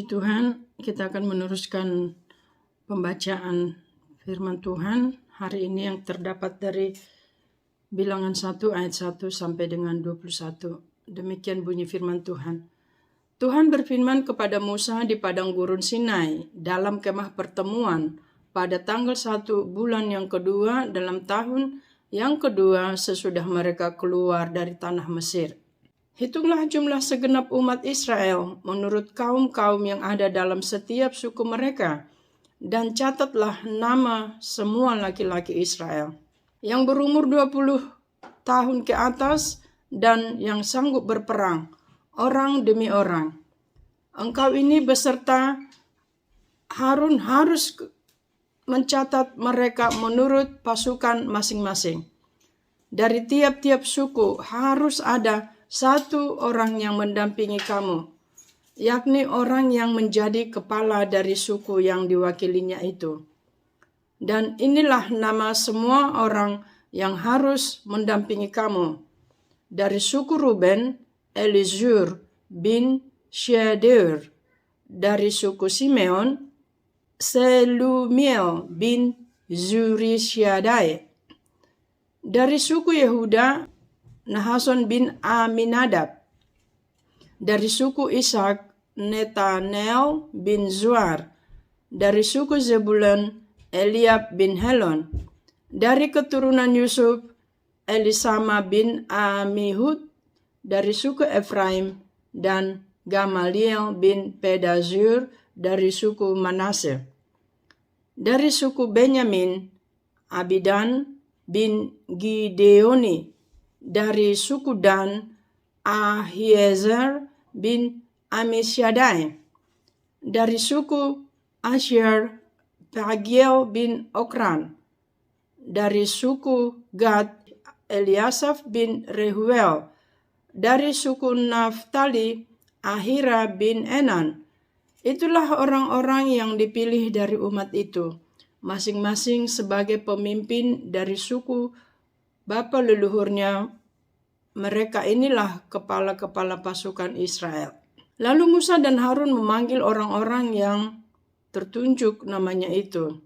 Puji Tuhan, kita akan meneruskan pembacaan firman Tuhan hari ini yang terdapat dari Bilangan 1 ayat 1 sampai dengan 21. Demikian bunyi firman Tuhan. Tuhan berfirman kepada Musa di padang gurun Sinai dalam kemah pertemuan pada tanggal 1 bulan yang kedua dalam tahun yang kedua sesudah mereka keluar dari tanah Mesir. Hitunglah jumlah segenap umat Israel menurut kaum-kaum yang ada dalam setiap suku mereka, dan catatlah nama semua laki-laki Israel yang berumur 20 tahun ke atas dan yang sanggup berperang, orang demi orang. Engkau ini beserta Harun harus mencatat mereka menurut pasukan masing-masing. Dari tiap-tiap suku harus ada satu orang yang mendampingi kamu, yakni orang yang menjadi kepala dari suku yang diwakilinya itu. Dan inilah nama semua orang yang harus mendampingi kamu. Dari suku Ruben, Elizur bin Shedeur. Dari suku Simeon, Selumiel bin Zurishyadai. Dari suku Yehuda, Nahason bin Aminadab. Dari suku Ishak, Netanel bin Zuar. Dari suku Zebulun, Eliab bin Helon. Dari keturunan Yusuf, Elisama bin Amihud. Dari suku Efraim, dan Gamaliel bin Pedazur dari suku Manase. Dari suku Benyamin, Abidan bin Gideoni. Dari suku Dan, Ahiezer bin Amisyadai. Dari suku Asher, Pagiel bin Okran. Dari suku Gad, Eliasaf bin Rehuel. Dari suku Naftali, Ahira bin Enan. Itulah orang-orang yang dipilih dari umat itu, masing-masing sebagai pemimpin dari suku bapa leluhurnya. Mereka inilah kepala-kepala pasukan Israel. Lalu Musa dan Harun memanggil orang-orang yang tertunjuk namanya itu.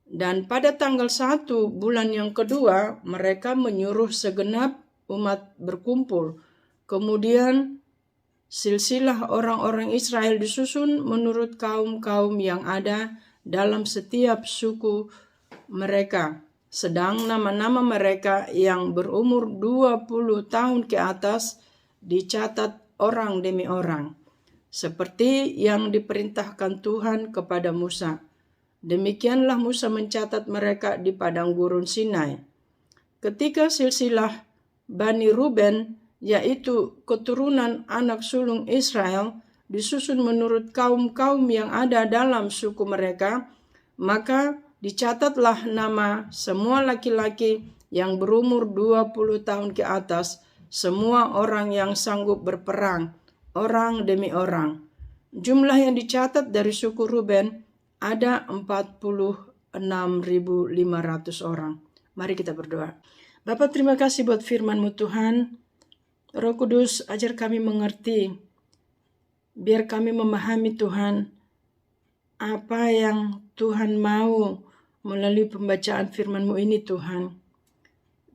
Dan pada tanggal 1 bulan yang kedua, mereka menyuruh segenap umat berkumpul. Kemudian silsilah orang-orang Israel disusun menurut kaum-kaum yang ada dalam setiap suku mereka. Sedang nama-nama mereka yang berumur 20 tahun ke atas dicatat orang demi orang, seperti yang diperintahkan Tuhan kepada Musa. Demikianlah Musa mencatat mereka di padang gurun Sinai. Ketika silsilah Bani Ruben, yaitu keturunan anak sulung Israel, disusun menurut kaum-kaum yang ada dalam suku mereka, maka dicatatlah nama semua laki-laki yang berumur 20 tahun ke atas, semua orang yang sanggup berperang, orang demi orang. Jumlah yang dicatat dari suku Ruben ada 46.500 orang. Mari kita berdoa. Bapa, terima kasih buat firman-Mu Tuhan. Roh Kudus, ajar kami mengerti. Biar kami memahami Tuhan, apa yang Tuhan mau melalui pembacaan firman-Mu ini Tuhan.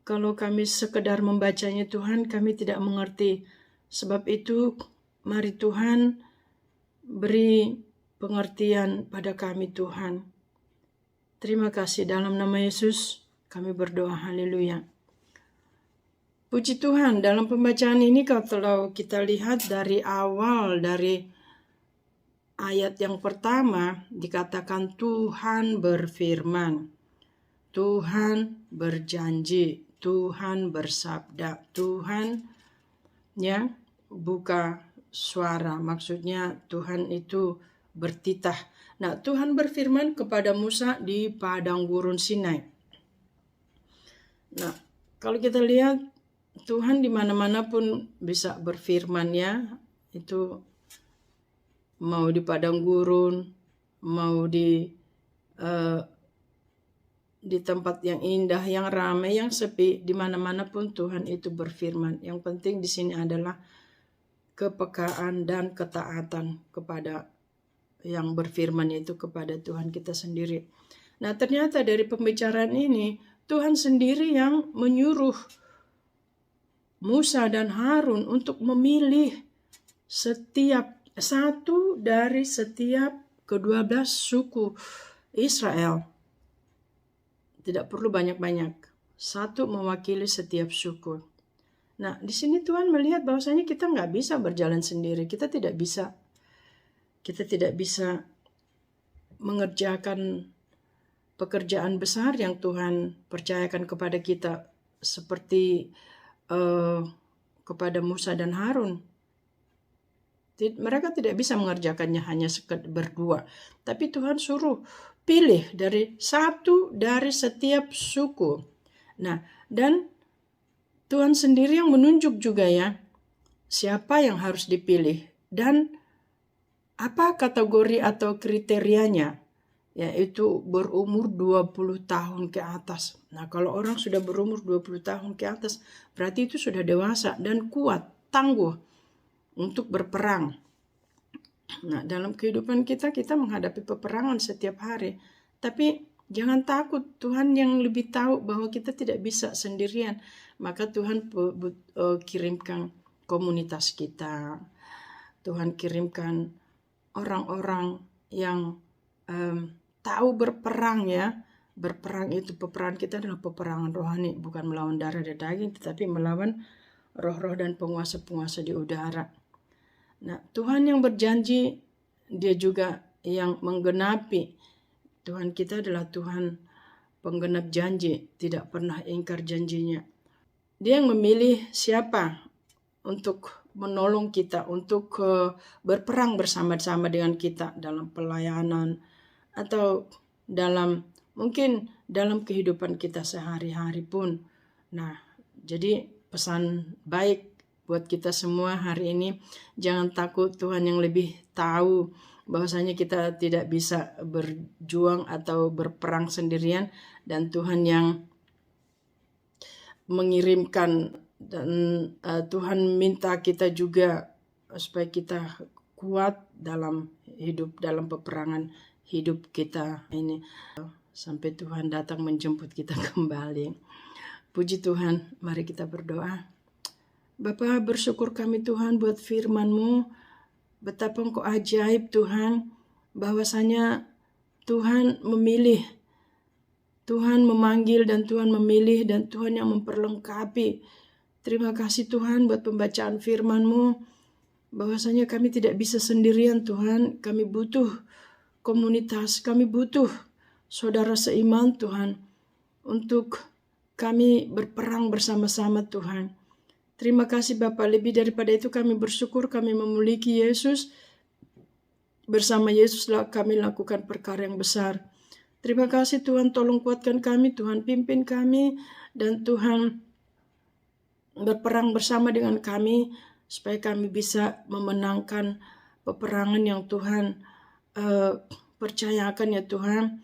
Kalau kami sekedar membacanya Tuhan, kami tidak mengerti. Sebab itu, mari Tuhan beri pengertian pada kami Tuhan. Terima kasih dalam nama Yesus kami berdoa, haleluya. Puji Tuhan, dalam pembacaan ini kalau kita lihat dari awal, dari ayat yang pertama dikatakan Tuhan berfirman, Tuhan berjanji, Tuhan bersabda, Tuhan buka suara, maksudnya Tuhan itu bertitah. Nah, Tuhan berfirman kepada Musa di padang gurun Sinai. Nah, kalau kita lihat Tuhan di mana-mana pun bisa berfirman itu mau di padang gurun, mau di tempat yang indah, yang ramai, yang sepi, di mana-mana pun Tuhan itu berfirman. Yang penting di sini adalah kepekaan dan ketaatan kepada yang berfirman, itu kepada Tuhan kita sendiri. Nah, ternyata dari pembicaraan ini Tuhan sendiri yang menyuruh Musa dan Harun untuk memilih satu dari setiap ke-12 suku Israel. Tidak perlu banyak-banyak. Satu mewakili setiap suku. Nah, di sini Tuhan melihat bahwasanya kita nggak bisa berjalan sendiri. Kita tidak bisa mengerjakan pekerjaan besar yang Tuhan percayakan kepada kita, seperti kepada Musa dan Harun. Mereka tidak bisa mengerjakannya hanya berdua, tapi Tuhan suruh pilih satu dari setiap suku. Nah, dan Tuhan sendiri yang menunjuk juga ya, siapa yang harus dipilih dan apa kategori atau kriterianya, yaitu berumur 20 tahun ke atas. Nah, kalau orang sudah berumur 20 tahun ke atas, berarti itu sudah dewasa dan kuat, tangguh untuk berperang. Nah, dalam kehidupan kita menghadapi peperangan setiap hari. Tapi jangan takut, Tuhan yang lebih tahu bahwa kita tidak bisa sendirian. Maka Tuhan kirimkan komunitas kita. Tuhan kirimkan orang-orang yang tahu berperang ya. Berperang itu, peperangan kita adalah peperangan rohani, bukan melawan darah dan daging, tetapi melawan roh-roh dan penguasa-penguasa di udara. Nah, Tuhan yang berjanji, Dia juga yang menggenapi. Tuhan kita adalah Tuhan penggenap janji, tidak pernah ingkar janjinya. Dia yang memilih siapa untuk menolong kita, untuk berperang bersama-sama dengan kita dalam pelayanan atau mungkin dalam kehidupan kita sehari-hari pun. Nah, jadi pesan baik buat kita semua hari ini, jangan takut, Tuhan yang lebih tahu bahwasanya kita tidak bisa berjuang atau berperang sendirian, dan Tuhan yang mengirimkan, dan Tuhan minta kita juga supaya kita kuat dalam peperangan hidup kita ini sampai Tuhan datang menjemput kita kembali. Puji Tuhan, mari kita berdoa. Bapa, bersyukur kami Tuhan buat firman-Mu, betapa Engkau ajaib Tuhan, bahwasanya Tuhan memilih, Tuhan memanggil dan Tuhan memilih, dan Tuhan yang memperlengkapi. Terima kasih Tuhan buat pembacaan firman-Mu, bahwasanya kami tidak bisa sendirian Tuhan, kami butuh komunitas, kami butuh saudara seiman Tuhan, untuk kami berperang bersama-sama Tuhan. Terima kasih Bapa, lebih daripada itu kami bersyukur kami memiliki Yesus. Bersama Yesuslah kami lakukan perkara yang besar. Terima kasih Tuhan, tolong kuatkan kami, Tuhan pimpin kami, dan Tuhan berperang bersama dengan kami, supaya kami bisa memenangkan peperangan yang Tuhan percayakan ya Tuhan.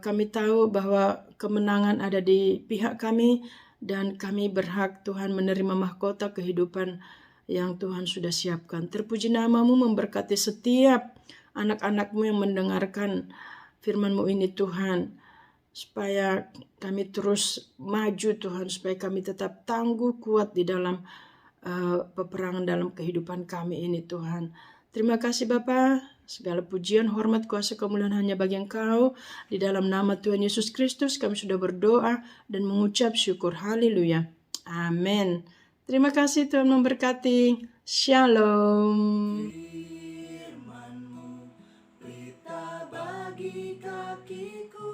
Kami tahu bahwa kemenangan ada di pihak kami, dan kami berhak Tuhan menerima mahkota kehidupan yang Tuhan sudah siapkan. Terpuji nama-Mu, memberkati setiap anak-anak-Mu yang mendengarkan firman-Mu ini Tuhan, supaya kami terus maju Tuhan, supaya kami tetap tangguh kuat di dalam peperangan dalam kehidupan kami ini Tuhan. Terima kasih Bapa, segala pujian, hormat, kuasa, kemuliaan hanya bagi Engkau. Di dalam nama Tuhan Yesus Kristus kami sudah berdoa dan mengucap syukur. Haleluya. Amin. Terima kasih, Tuhan memberkati. Shalom. Firman-Mu, pelita bagi kakiku.